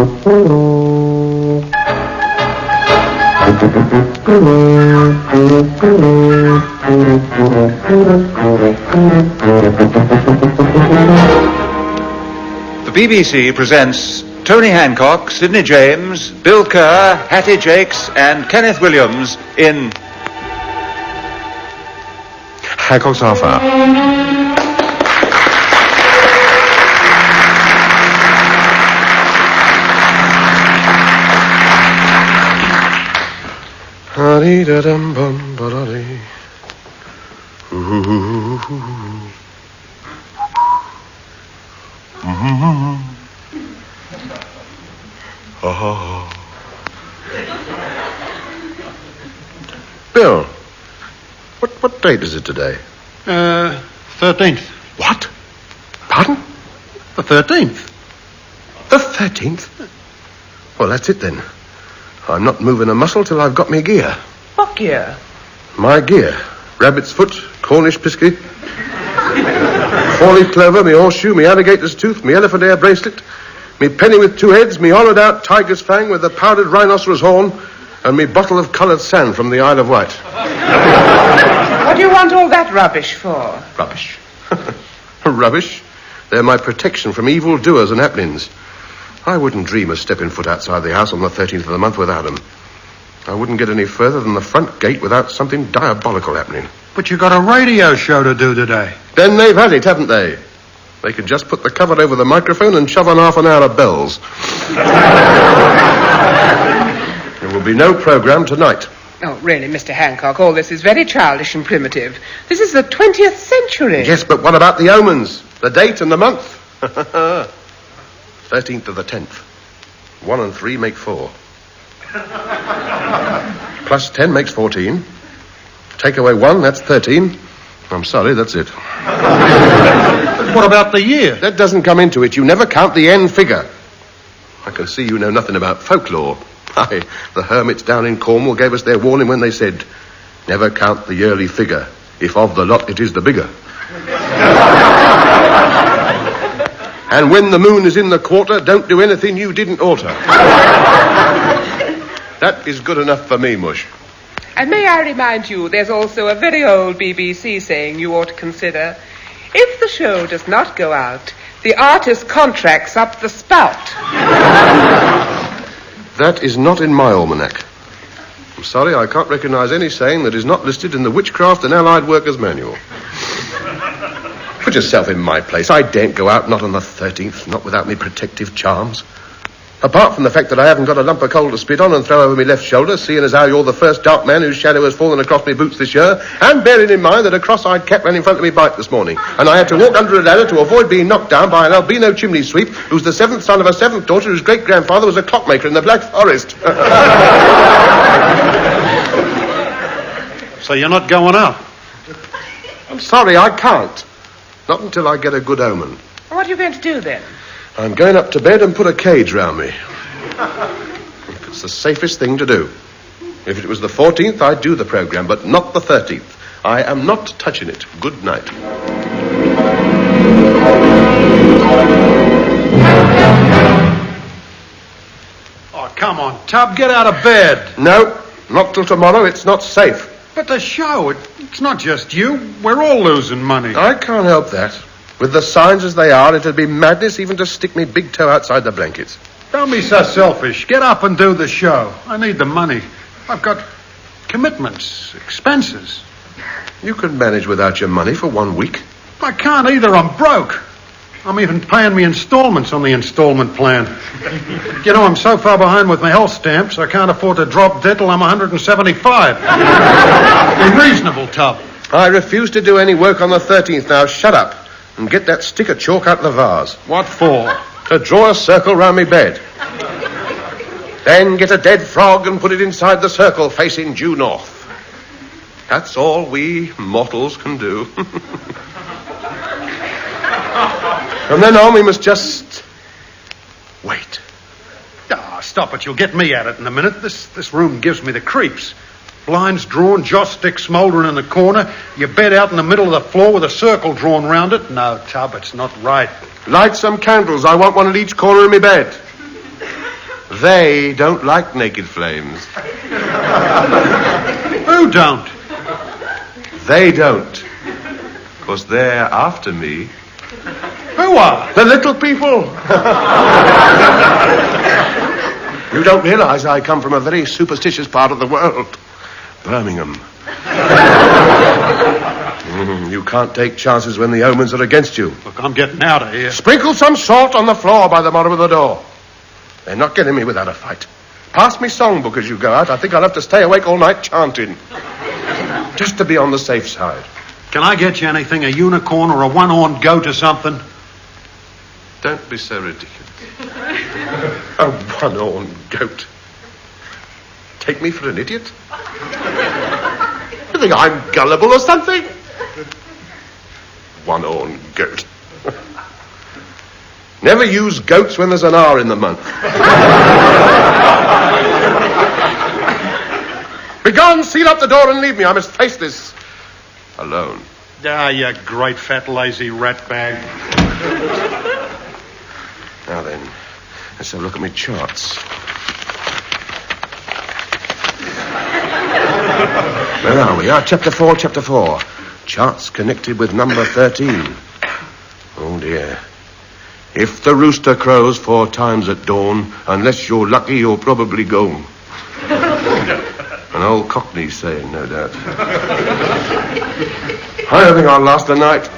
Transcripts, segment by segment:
The BBC presents Tony Hancock, Sidney James, Bill Kerr, Hattie Jakes, and Kenneth Williams in Hancock's Half Hour. Bill, what date is it today? 13th. What? Pardon? The 13th. The 13th? Well, that's it then. I'm not moving a muscle till I've got me gear. What gear? My gear. Rabbit's foot, Cornish biscuit, four-leaf clover, me horseshoe, me alligator's tooth, me elephant ear bracelet, me penny with two heads, me hollowed-out tiger's fang with a powdered rhinoceros horn, and me bottle of coloured sand from the Isle of Wight. What do you want all that rubbish for? Rubbish. Rubbish? They're my protection from evil doers and happenings. I wouldn't dream of stepping foot outside the house on the 13th of the month without them. I wouldn't get any further than the front gate without something diabolical happening. But you got a radio show to do today. Then they've had it, haven't they? They could just put the cover over the microphone and shove on half an hour of bells. There will be no programme tonight. Oh, really, Mr. Hancock, all this is very childish and primitive. This is the 20th century. Yes, but what about the omens? The date and the month? 13th of the 10th. 1 and 3 make 4. Plus 10 makes 14. Take away 1, that's 13. I'm sorry, that's it. What about the year? That doesn't come into it. You never count the end figure. I can see you know nothing about folklore. Aye, the hermits down in Cornwall gave us their warning when they said, never count the yearly figure, if of the lot it is the bigger. And when the moon is in the quarter, don't do anything you didn't alter. That is good enough for me, Mush. And may I remind you, there's also a very old BBC saying you ought to consider. If the show does not go out, the artist contracts up the spout. That is not in my almanac. I'm sorry, I can't recognise any saying that is not listed in the Witchcraft and Allied Workers Manual. Put yourself in my place. I daren't go out, not on the 13th, not without me protective charms. Apart from the fact that I haven't got a lump of coal to spit on and throw over me left shoulder, seeing as how you're the first dark man whose shadow has fallen across me boots this year, and bearing in mind that a cross-eyed cat ran in front of me bike this morning, and I had to walk under a ladder to avoid being knocked down by an albino chimney sweep who's the seventh son of a seventh daughter whose great-grandfather was a clockmaker in the Black Forest. So you're not going out? I'm sorry, I can't. Not until I get a good omen. What are you going to do then? I'm going up to bed and put a cage round me. It's the safest thing to do. If it was the 14th, I'd do the programme, but not the 13th. I am not touching it. Good night. Oh, come on, Tub, get out of bed. No, not till tomorrow. It's not safe. But the show, it's not just you. We're all losing money. I can't help that. With the signs as they are, it'd be madness even to stick me big toe outside the blankets. Don't be so selfish. Get up and do the show. I need the money. I've got commitments, expenses. You could manage without your money for 1 week. I can't either. I'm broke. I'm even paying me installments on the installment plan. You know, I'm so far behind with my health stamps, I can't afford to drop dead till I'm 175. Be reasonable, Tub. I refuse to do any work on the 13th. Now, shut up and get that stick of chalk out of the vase. What for? To draw a circle round me bed. Then get a dead frog and put it inside the circle facing due north. That's all we mortals can do. From then on, we must just wait. Ah, stop it. You'll get me at it in a minute. This room gives me the creeps. Blinds drawn, joss stick smouldering in the corner, your bed out in the middle of the floor with a circle drawn round it. No, Tub, it's not right. Light some candles. I want one at each corner of my bed. They don't like naked flames. Who don't? They don't. Because they're after me. Who are? The little people. You don't realize I come from a very superstitious part of the world. Birmingham. You can't take chances when the omens are against you. Look, I'm getting out of here. Sprinkle some salt on the floor by the bottom of the door. They're not getting me without a fight. Pass me songbook as you go out. I think I'll have to stay awake all night chanting. Just to be on the safe side. Can I get you anything? A unicorn or a one-horned goat or something? Don't be so ridiculous. A one-horned goat. Take me for an idiot? You think I'm gullible or something? One-horned goat. Never use goats when there's an R in the month. Begone, seal up the door and leave me. I must face this alone. Ah, you great fat lazy rat bag. Now then, let's have a look at my charts. Where are we? Chapter 4. Charts connected with number 13. Oh, dear. If the rooster crows 4 times at dawn, unless you're lucky, you'll probably go. An old Cockney saying, no doubt. I don't think I'll last the night.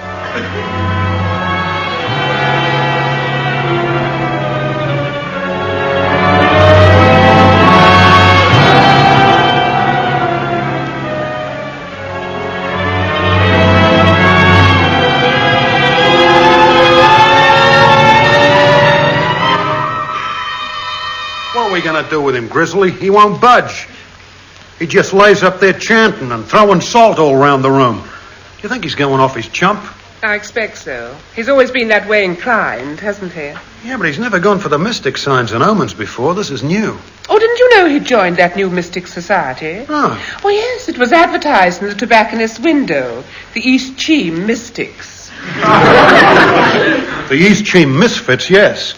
What are we going to do with him, Grizzly? He won't budge. He just lays up there chanting and throwing salt all around the room. You think he's going off his chump? I expect so. He's always been that way inclined, hasn't he? Yeah, but he's never gone for the mystic signs and omens before. This is new. Oh, didn't you know he joined that new mystic society? Oh. Oh, yes, it was advertised in the tobacconist's window. The East Cheam Mystics. The East Cheam Misfits, yes.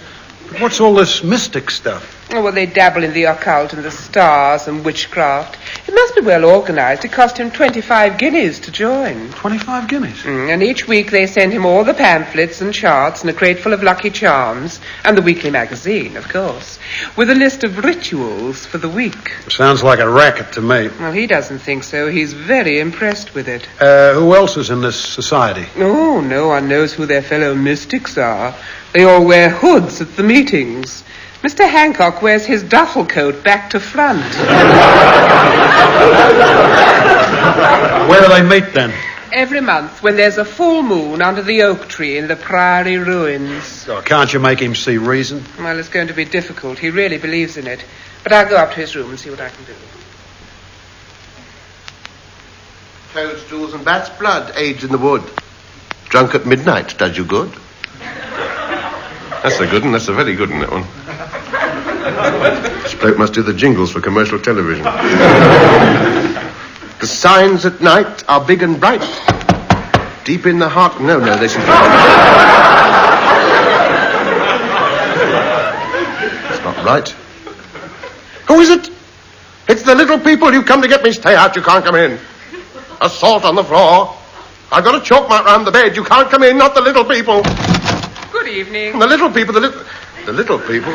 But what's all this mystic stuff? Oh, well, they dabble in the occult and the stars and witchcraft. It must be well organized. It cost him 25 guineas to join. 25 guineas? And each week they send him all the pamphlets and charts and a crate full of lucky charms, and the weekly magazine, of course, with a list of rituals for the week. Sounds like a racket to me. Well, he doesn't think so. He's very impressed with it. Who else is in this society? Oh, no one knows who their fellow mystics are. They all wear hoods at the meetings. Mr. Hancock wears his duffel coat back to front. Where do they meet, then? Every month when there's a full moon under the oak tree in the Priory ruins. Oh, can't you make him see reason? Well, it's going to be difficult. He really believes in it. But I'll go up to his room and see what I can do. Toadstools and bat's blood, aged in the wood. Drunk at midnight does you good. That's a good one. That's a very good one, that one. This bloke must do the jingles for commercial television. The signs at night are big and bright. Deep in the heart... No, this is... It's not right. Who is it? It's the little people. You've come to get me. Stay out. You can't come in. Assault on the floor. I've got a chalk mark round the bed. You can't come in. Not the little people. Good evening. The little people, the little people.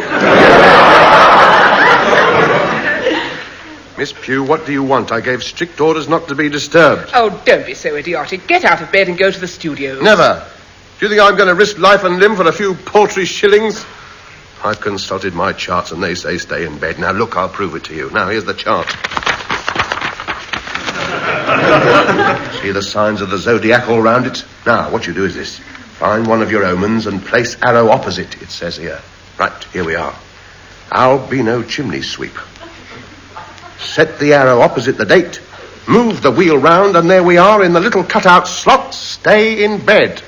Miss Pugh, what do you want? I gave strict orders not to be disturbed. Oh, don't be so idiotic. Get out of bed and go to the studio. Never. Do you think I'm going to risk life and limb for a few paltry shillings? I've consulted my charts and they say stay in bed. Now, look, I'll prove it to you. Now, here's the chart. See the signs of the zodiac all round it? Now, what you do is this. Find one of your omens and place arrow opposite, it says here. Right, here we are. Albino chimney sweep. Set the arrow opposite the date. Move the wheel round, and there we are in the little cutout slot. Stay in bed.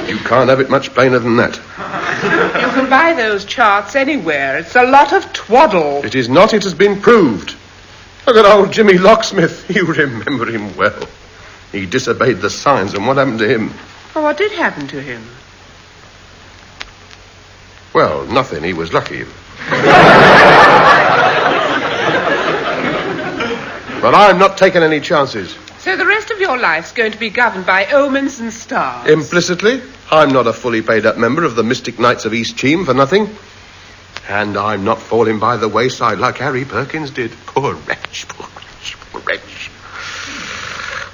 You can't have it much plainer than that. You can buy those charts anywhere. It's a lot of twaddle. It is not. It has been proved. Look at old Jimmy Locksmith. You remember him well. He disobeyed the signs, and what happened to him? Oh, what did happen to him? Well, nothing. He was lucky. But I'm not taking any chances. So the rest of your life's going to be governed by omens and stars. Implicitly, I'm not a fully paid-up member of the Mystic Knights of East Cheam for nothing. And I'm not falling by the wayside like Harry Perkins did. Poor wretch, poor wretch, poor wretch.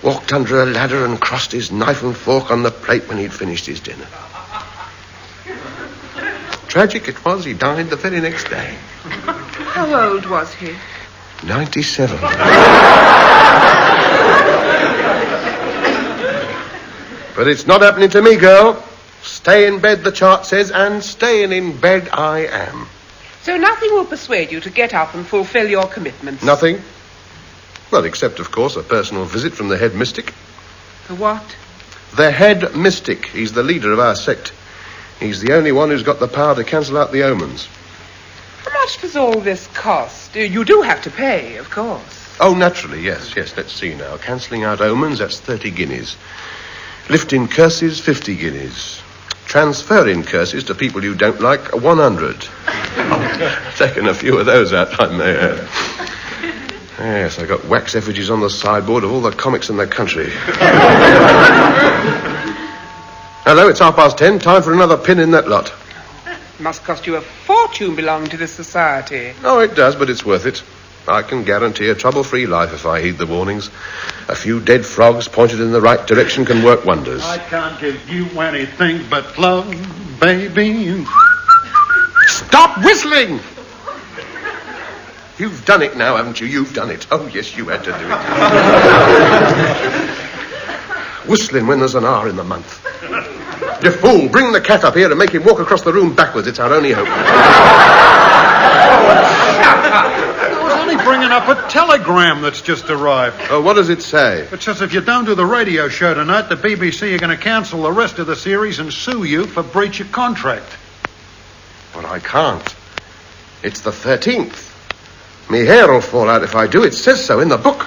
Walked under a ladder and crossed his knife and fork on the plate when he'd finished his dinner. Tragic it was, he died the very next day. How old was he? 97. But it's not happening to me, girl. Stay in bed, the chart says, and staying in bed I am. So nothing will persuade you to get up and fulfill your commitments? Nothing. Well, except, of course, a personal visit from the head mystic. The what? The head mystic. He's the leader of our sect. He's the only one who's got the power to cancel out the omens. How much does all this cost? You do have to pay, of course. Oh, naturally, yes. Let's see now. Cancelling out omens, that's 30 guineas. Lifting curses, 50 guineas. Transferring curses to people you don't like, 100. Taking a few of those out, I may add. Yes, I got wax effigies on the sideboard of all the comics in the country. Hello, it's 10:30. Time for another pin in that lot. It must cost you a fortune belonging to this society. Oh, it does, but it's worth it. I can guarantee a trouble-free life if I heed the warnings. A few dead frogs pointed in the right direction can work wonders. I can't give you anything but love, baby. Stop whistling! You've done it now, haven't you? You've done it. Oh, yes, you had to do it. Whistling when there's an R in the month. You fool, bring the cat up here and make him walk across the room backwards. It's our only hope. I was only bringing up a telegram that's just arrived. Oh, what does it say? It says if you don't do the radio show tonight, the BBC are going to cancel the rest of the series and sue you for breach of contract. But I can't. It's the 13th. Me hair will fall out if I do. It says so in the book.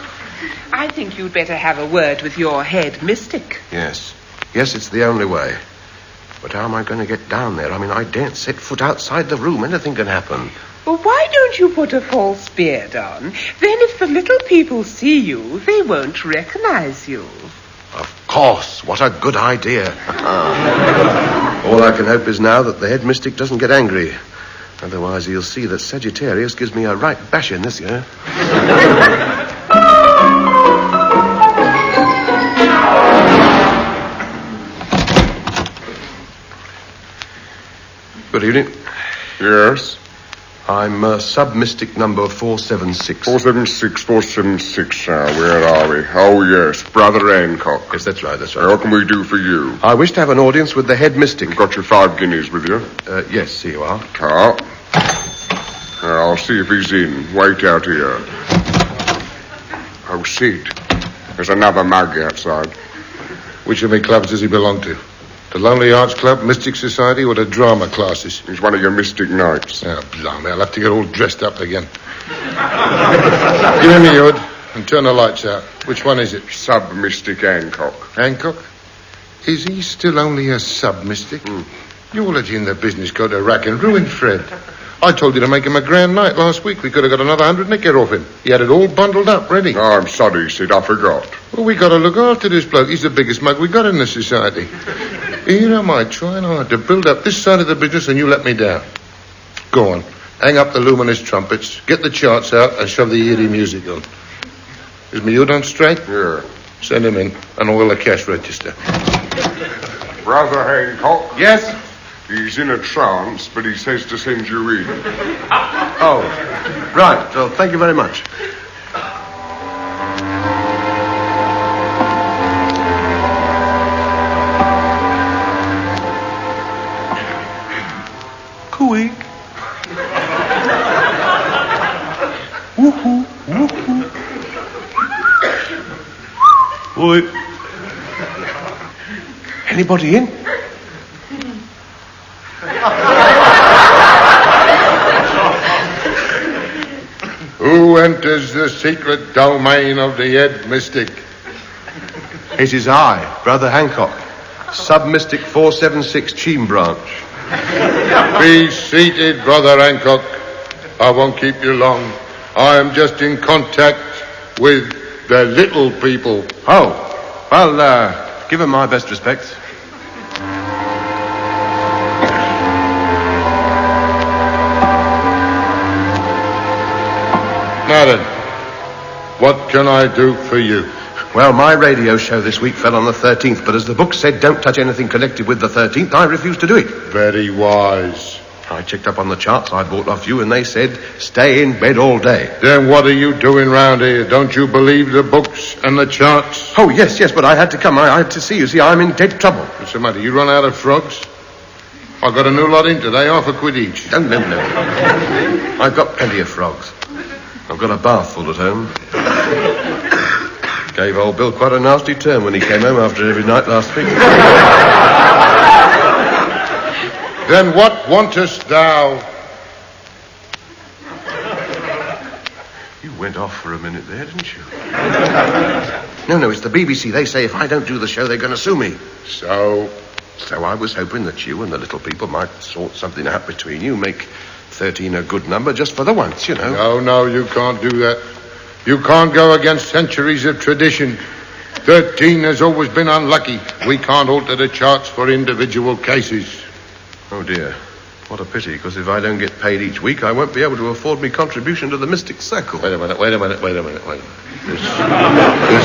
I think you'd better have a word with your head mystic. Yes, it's the only way. But how am I going to get down there? I mean, I daren't set foot outside the room. Anything can happen. Well, why don't you put a false beard on? Then if the little people see you, they won't recognize you. Of course. What a good idea. All I can hope is now that the head mystic doesn't get angry. Otherwise, he'll see that Sagittarius gives me a right bashing this year. Good evening. Yes? I'm sub-mystic number 476. 476, sir. Where are we? Oh, yes, Brother Hancock. Yes, that's right. What can we do for you? I wish to have an audience with the head mystic. Got your 5 guineas with you? Yes, here you are. Car. I'll see if he's in. Wait out here. Oh, Sid. There's another mug outside. Which of the clubs does he belong to? The Lonely Arts Club, Mystic Society, or the drama classes? He's one of your Mystic Knights. Oh, blimey, I'll have to get all dressed up again. Give me the hood and turn the lights out. Which one is it? Sub-Mystic Hancock. Hancock? Is he still only a sub-mystic? You'll let you in the business go to rack and ruin, Fred. I told you to make him a grand night last week. We could have got another 100 nicker off him. He had it all bundled up, ready. Oh, I'm sorry, Sid, I forgot. Well, we got to look after this bloke. He's the biggest mug we got in the society. Here am I trying hard to build up this side of the business and you let me down. Go on. Hang up the luminous trumpets, get the charts out and shove the eerie music on. Is me hood on straight? Yeah. Send him in and oil the cash register. Brother Hancock? Yes? He's in a trance, but he says to send you in. Oh, right. Well, thank you very much. Cooey. Woohoo, woohoo. Oi. Anybody in? Who enters the secret domain of the head mystic? It is I, Brother Hancock, sub-mystic 476 Cheam branch. Be seated, Brother Hancock. I won't keep you long. I am just in contact with the little people. Oh, well, give him my best respects. Now then, what can I do for you? Well, my radio show this week fell on the 13th, but as the book said, don't touch anything connected with the 13th, I refused to do it. Very wise. I checked up on the charts I bought off you, and they said, stay in bed all day. Then what are you doing round here? Don't you believe the books and the charts? Oh, yes, but I had to come. I had to see you. See, I'm in dead trouble. What's the matter? You run out of frogs? I've got a new lot in today, £1 each. No. I've got plenty of frogs. I've got a bath full at home. Gave old Bill quite a nasty turn when he came home after every night last week. Then what wantest thou? You went off for a minute there, didn't you? No, it's the BBC. They say if I don't do the show, they're going to sue me. So I was hoping that you and the little people might sort something out between you, make 13 a good number just for the once, you know. No, you can't do that. You can't go against centuries of tradition. 13 has always been unlucky. We can't alter the charts for individual cases. Oh, dear. What a pity, because if I don't get paid each week, I won't be able to afford me contribution to the Mystic Circle. Wait a minute. There's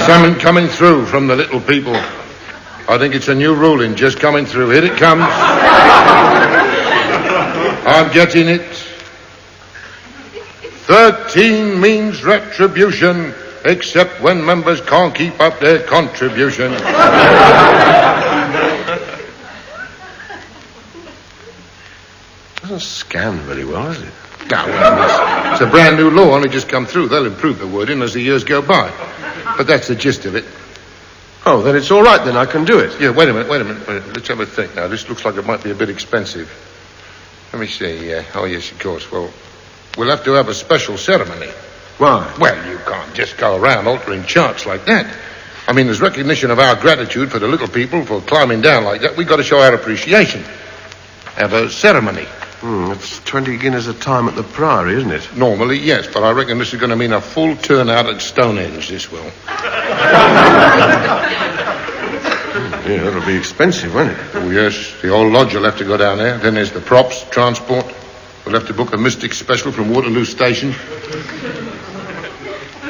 something coming through from the little people. I think it's a new ruling just coming through. Here it comes. I'm getting it. 13 means retribution, except when members can't keep up their contribution. Doesn't scan very well, does it? No, well, it's a brand new law, only just come through. They'll improve the wording as the years go by. But that's the gist of it. Oh, then it's all right, then I can do it. Yeah, wait a minute. Let's have a think now. This looks like it might be a bit expensive. Let me see. Oh, yes, of course. Well, we'll have to have a special ceremony. Why? Well, you can't just go around altering charts like that. I mean, as recognition of our gratitude for the little people for climbing down like that, we've got to show our appreciation. Have a ceremony. It's 20 guineas a time at the Priory, isn't it? Normally, yes, but I reckon this is going to mean a full turnout at Stonehenge, this will. Yeah, that'll be expensive, won't it? Oh, yes. The old lodge will have to go down there. Then there's the props, transport. We'll have to book a Mystic special from Waterloo Station.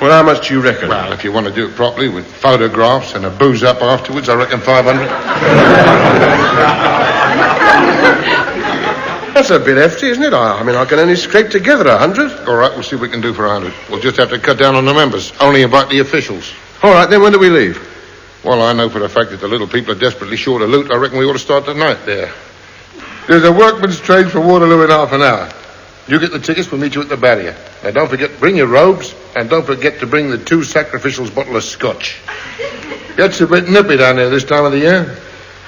Well, how much do you reckon? Well, if you want to do it properly with photographs and a booze up afterwards, I reckon 500. That's a bit hefty, isn't it? I mean, I can only scrape together 100. All right, we'll see what we can do for 100. We'll just have to cut down on the members. Only invite the officials. All right, then when do we leave? Well, I know for the fact that the little people are desperately short of loot. I reckon we ought to start tonight there. There's a workman's train for Waterloo in half an hour. You get the tickets, we'll meet you at the barrier. Now, don't forget, bring your robes, and don't forget to bring the 2 sacrificials bottle of scotch. Gets a bit nippy down there this time of the year.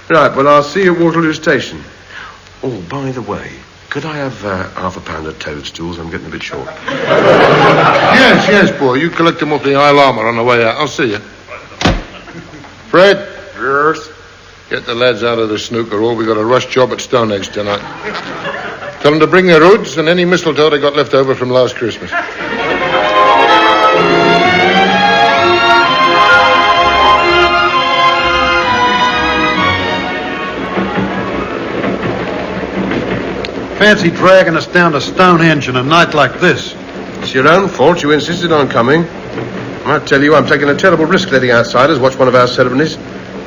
Right, well, I'll see you at Waterloo Station. Oh, by the way, could I have £0.5 of toadstools? I'm getting a bit short. Yes, boy. You collect them off the Isle Armour on the way out. I'll see you. Fred? Yes? Get the lads out of the snooker hall. We got a rush job at Stonehenge tonight. Tell them to bring their hoods and any mistletoe they got left over from last Christmas. Fancy dragging us down to Stonehenge on a night like this. It's your own fault. You insisted on coming. I tell you, I'm taking a terrible risk letting outsiders watch one of our ceremonies.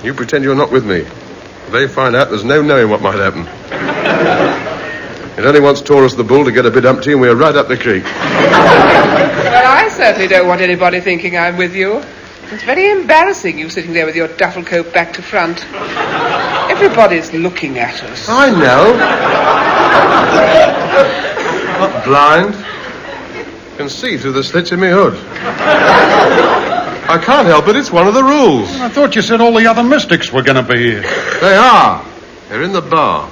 You pretend you're not with me. If they find out, there's no knowing what might happen. It only once tore us the bull to get a bit umpty, and we're right up the creek. Well, I certainly don't want anybody thinking I'm with you. It's very embarrassing, you sitting there with your duffel coat back to front. Everybody's looking at us. I know. Not blind. Can see through the slits in my hood. I can't help it. It's one of the rules. I thought you said all the other mystics were going to be here. They are. They're in the bar.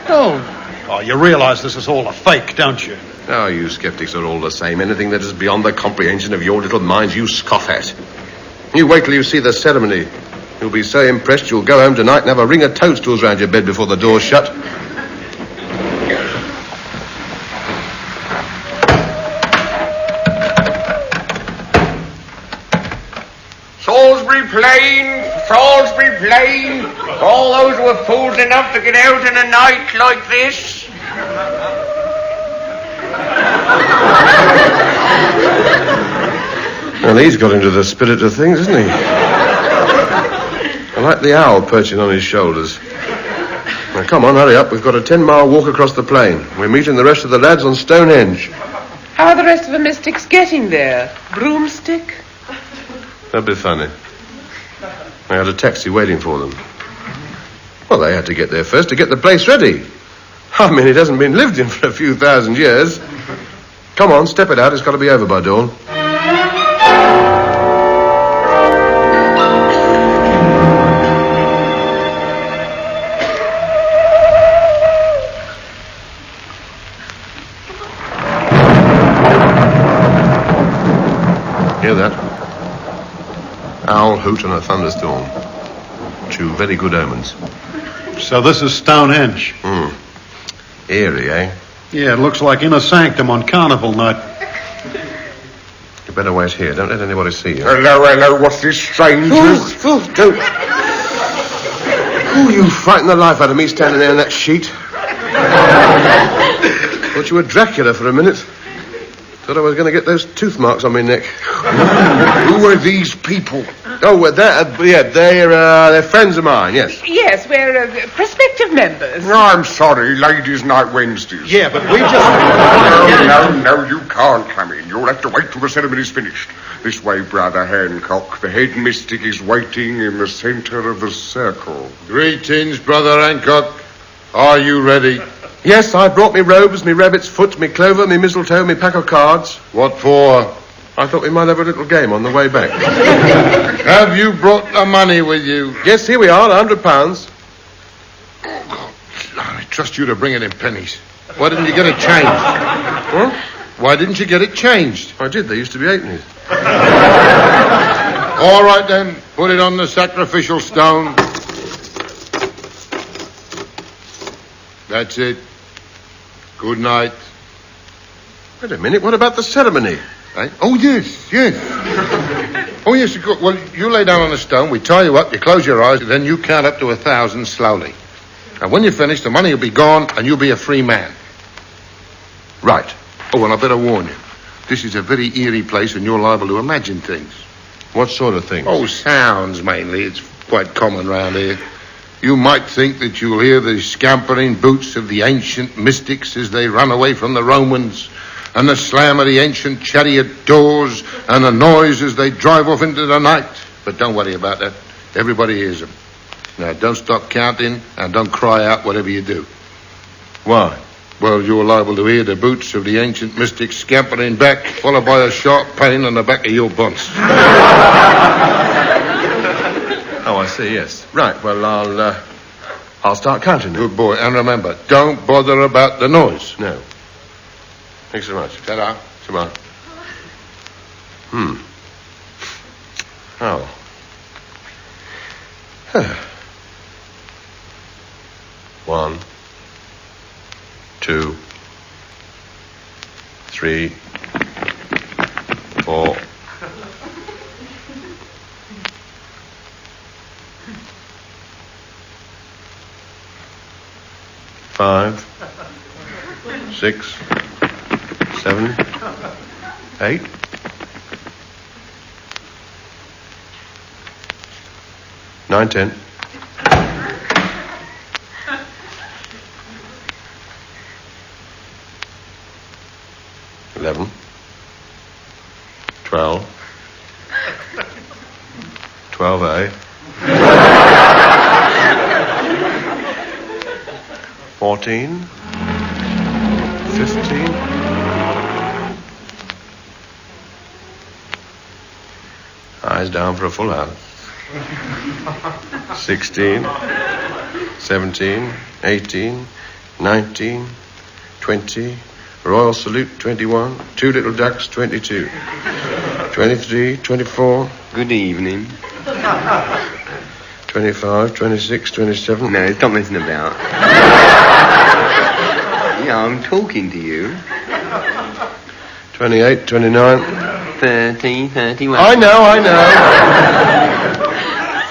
Oh, you realize this is all a fake, don't you? Oh, you skeptics are all the same. Anything that is beyond the comprehension of your little minds, you scoff at. You wait till you see the ceremony. You'll be so impressed you'll go home tonight and have a ring of toadstools round your bed before the door's shut. Plain, Salisbury Plain, all those who were fools enough to get out in a night like this. Well, he's got into the spirit of things, isn't he? I like the owl perching on his shoulders. Now, come on, hurry up. We've got a 10-mile walk across the plain. We're meeting the rest of the lads on Stonehenge. How are the rest of the mystics getting there? Broomstick? That'd be funny. I had a taxi waiting for them. Well, they had to get there first to get the place ready. I mean, it hasn't been lived in for a few thousand years. Come on, step it out. It's got to be over by dawn. Hear that? Owl hoot and a thunderstorm. Two very good omens. So this is Stonehenge. Eerie, eh? Yeah, it looks like inner sanctum on carnival night. You better wait here. Don't let anybody see you. Hello, what's this, strangers? Don't. Oh, you frightened the life out of me standing there on that sheet. Thought you were Dracula for a minute. Thought I was going to get those tooth marks on my neck. Who are these people? Oh, well, they're friends of mine, yes. Yes, we're prospective members. No, I'm sorry, Ladies' Night Wednesdays. Yeah, but we just... No, you can't come in. You'll have to wait till the ceremony's finished. This way, Brother Hancock. The head mystic is waiting in the center of the circle. Greetings, Brother Hancock. Are you ready? Yes, I brought me robes, me rabbit's foot, me clover, me mistletoe, me pack of cards. What for? I thought we might have a little game on the way back. Have you brought the money with you? Yes, here we are, £100. I trust you to bring it in pennies. Why didn't you get it changed? What? Why didn't you get it changed? I did, they used to be halfpennies. All right, then. Put it on the sacrificial stone. That's it. Good night. Wait a minute, what about the ceremony? Eh? Oh, yes. Oh, yes, of course. Well, you lay down on the stone, we tie you up, you close your eyes, then you count up to 1,000 slowly. And when you finish, the money will be gone, and you'll be a free man. Right. Oh, and I better warn you. This is a very eerie place, and you're liable to imagine things. What sort of things? Oh, sounds, mainly. It's quite common round here. You might think that you'll hear the scampering boots of the ancient mystics as they run away from the Romans, and the slam of the ancient chariot doors, and the noise as they drive off into the night. But don't worry about that. Everybody hears them. Now, don't stop counting, and don't cry out whatever you do. Why? Well, you're liable to hear the boots of the ancient mystics scampering back, followed by a sharp pain on the back of your bunce. Oh, I see, yes. Right, well, I'll start counting now. Good boy. And remember, don't bother about the noise. No. Thanks so much. Ta-da. Tomorrow. Oh. One, 2, 3, 4. Five, 6, 7, 8. 9, 10. 11, 12, 12A, 14, 15. Eyes down for a full house. 16, 17, 18, 19, 20. Royal Salute, 21. Two Little Ducks, 22. 23, 24. Good evening. 25, 26, 27. No, stop messing about. Yeah, I'm talking to you. 28, 29. 30, 31. I know.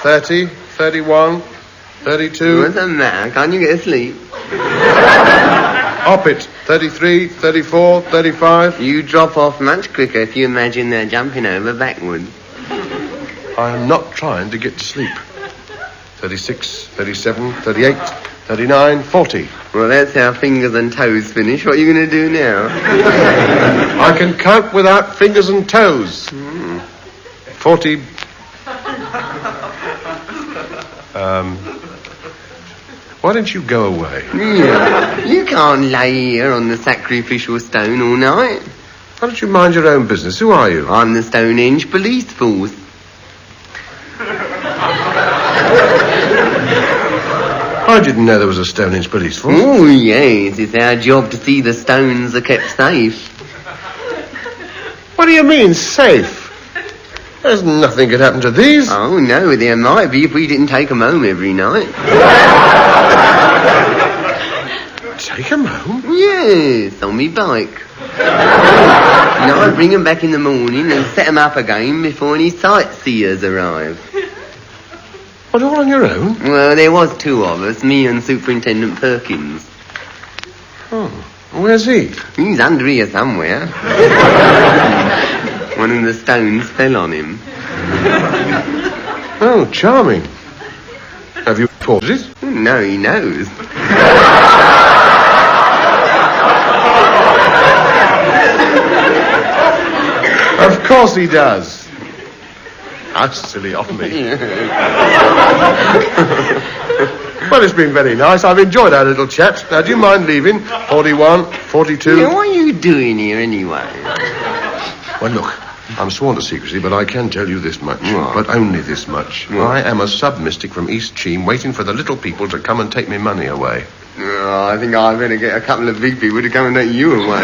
30, 31, 32. What's the matter? Can't you get asleep? Up it. 33, 34, 35. You drop off much quicker if you imagine they're jumping over backwards. I am not trying to get to sleep. 36, 37, 38, 39, 40. Well, that's how fingers and toes finish. What are you going to do now? I can count without fingers and toes. 40. Why don't you go away? Yeah. You can't lay here on the sacrificial stone all night. Why don't you mind your own business? Who are you? I'm the Stonehenge police force. I didn't know there was a Stonehenge police force. Oh, yes. It's our job to see the stones are kept safe. What do you mean, safe? There's nothing could happen to these. Oh, no, there might be if we didn't take them home every night. Take 'em home? Yes, on me bike. Now I bring them back in the morning and set them up again before any sightseers arrive. What, all on your own? Well, there was two of us, me and Superintendent Perkins. Oh, where's he? He's under here somewhere. One of the stones fell on him. Oh, charming. Have you reported it? No, he knows. Of course he does. How silly of me. Well, it's been very nice. I've enjoyed our little chat. Now, do you mind leaving? 41, 42. Yeah, what are you doing here anyway? Well, look, I'm sworn to secrecy, but I can tell you this much. What? But only this much. What? I am a sub-mystic from East Cheam waiting for the little people to come and take me money away. Oh, I think I better get a couple of big people to come and take you away.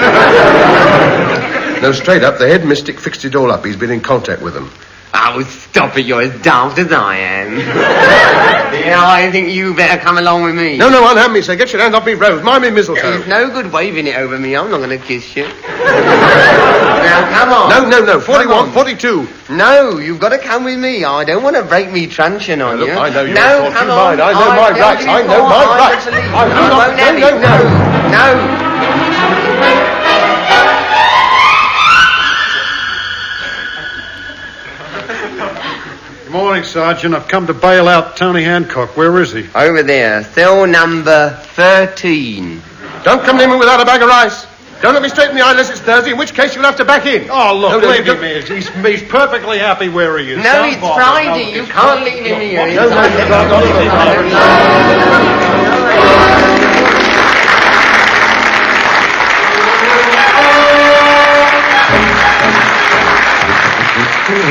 No, straight up, the head mystic fixed it all up. He's been in contact with them. Oh, stop it, you're as daft as I am. Yeah, I think you better come along with me. No, unhand me, sir. Get your hands off me, Rose. Mind me, mistletoe. There's no good waving it over me. I'm not going to kiss you. Now, come on. No. 41, 42. No, you've got to come with me. I don't want to break me truncheon on Look, you. I know your no, thoughts. come You on. mind. I know my tell rights. you I know what, my I'm rights. going to leave. I will not- won't have no, it. No. Good morning, Sergeant. I've come to bail out Tony Hancock. Where is he? Over there, cell number 13. Don't come near me without a bag of rice. Don't look me straight in the eye unless it's Thursday, in which case you'll have to back in. Oh, look, No, leave you him here. He's perfectly happy where he is. No, Don't it's bother. Friday. No, You can't leave him here. No,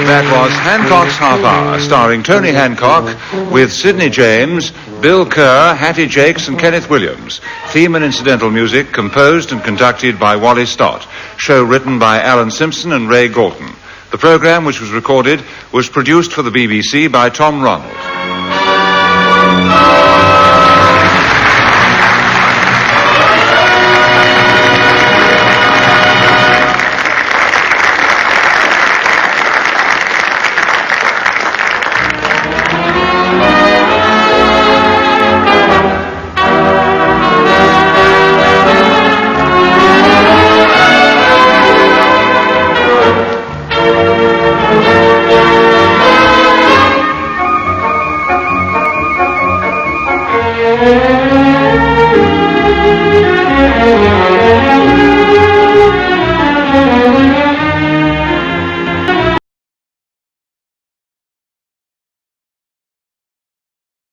That was Hancock's Half Hour, starring Tony Hancock with Sidney James, Bill Kerr, Hattie Jakes and Kenneth Williams. Theme and incidental music composed and conducted by Wally Stott. Show written by Alan Simpson and Ray Galton. The program, which was recorded, was produced for the BBC by Tom Ronald.